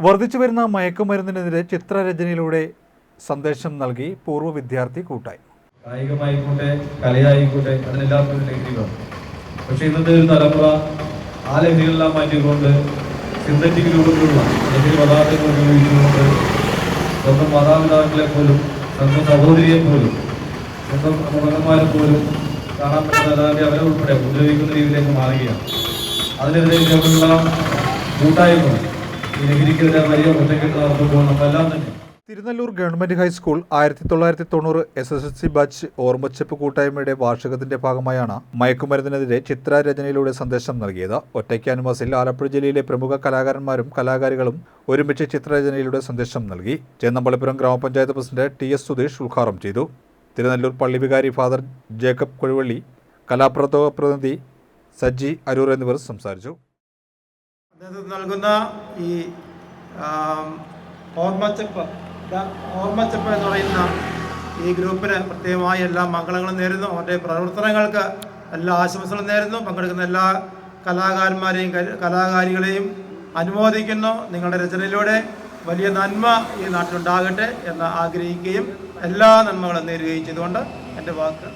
വർദ്ധിച്ചുവരുന്ന മയക്കുമരുന്നിനെതിരെ ചിത്രരചനയിലൂടെ സന്ദേശം നൽകി പൂർവ്വ വിദ്യാർത്ഥി കൂട്ടായ്മ. കായികമായിക്കോട്ടെ, കലയായിക്കോട്ടെ, അതിനെല്ലാത്തിനും ലഹരി വേണം. പക്ഷേ ഇന്നത്തെ ഒരു തലമുറ ആ ലഹരികളെല്ലാം മാറ്റിക്കൊണ്ട് സിന്തറ്റിക് രൂപത്തിലുള്ള ലഹരി പദാർത്ഥങ്ങൾ ഉപയോഗിച്ചുകൊണ്ട് സ്വന്തം മാതാപിതാക്കളെ പോലും, സ്വന്തം സഹോദരിയെ പോലും, സ്വന്തം മകന്മാരെ പോലും കാണാൻ പറ്റുന്ന അവരെ ഉൾപ്പെടെ ഉപദ്രവിക്കുന്ന രീതിയിലേക്ക് മാറുകയാണ്. അതിനെതിരെ ഇതേപോലുള്ള കൂട്ടായ്മ ഈ ലഹരിക്കെതിരെ വലിയ ഒറ്റക്കെട്ട് നടത്തുമ്പോൾ നമ്മളെല്ലാം തന്നെ. Thirunellur government high school 1990 SSLC batch ഓർമ്മച്ചെപ്പ് കൂട്ടായ്മയുടെ വാർഷികത്തിന്റെ ഭാഗമായാണ് മയക്കുമരുന്നിനെതിരെ ചിത്രരചനയിലൂടെ സന്ദേശം നൽകിയത്. ഒറ്റ ക്യാൻവാസിൽ ആലപ്പുഴ ജില്ലയിലെ പ്രമുഖ കലാകാരന്മാരും കലാകാരികളും ഒരുമിച്ച് ചിത്രരചനയിലൂടെ സന്ദേശം നൽകി. ചേന്നമ്പള്ളിപുരം ഗ്രാമപഞ്ചായത്ത് പ്രസിഡന്റ് TS സുധീഷ് ഉദ്ഘാടനം ചെയ്തു. തിരുനെല്ലൂർ പള്ളി വികാരി ഫാദർ ജേക്കബ് കൊഴുവള്ളി, കലാപ്രവർത്തക പ്രതിനിധി സജ്ജി അരൂർ എന്നിവർ സംസാരിച്ചു. നൽകുന്ന ഈ ഓർമ്മച്ചെപ്പ് എന്ന് പറയുന്ന ഈ ഗ്രൂപ്പിന് പ്രത്യേകമായി എല്ലാ മംഗളങ്ങളും നേരുന്നു. അവരുടെ പ്രവർത്തനങ്ങൾക്ക് എല്ലാ ആശംസകളും നേരുന്നു. പങ്കെടുക്കുന്ന എല്ലാ കലാകാരന്മാരെയും കലാകാരികളെയും അനുമോദിക്കുന്നു. നിങ്ങളുടെ രചനയിലൂടെ വലിയ നന്മ ഈ നാട്ടിലുണ്ടാകട്ടെ എന്ന് ആഗ്രഹിക്കുകയും എല്ലാ നന്മകളും നേരുകയും ചെയ്തുകൊണ്ട് എൻ്റെ വാക്ക്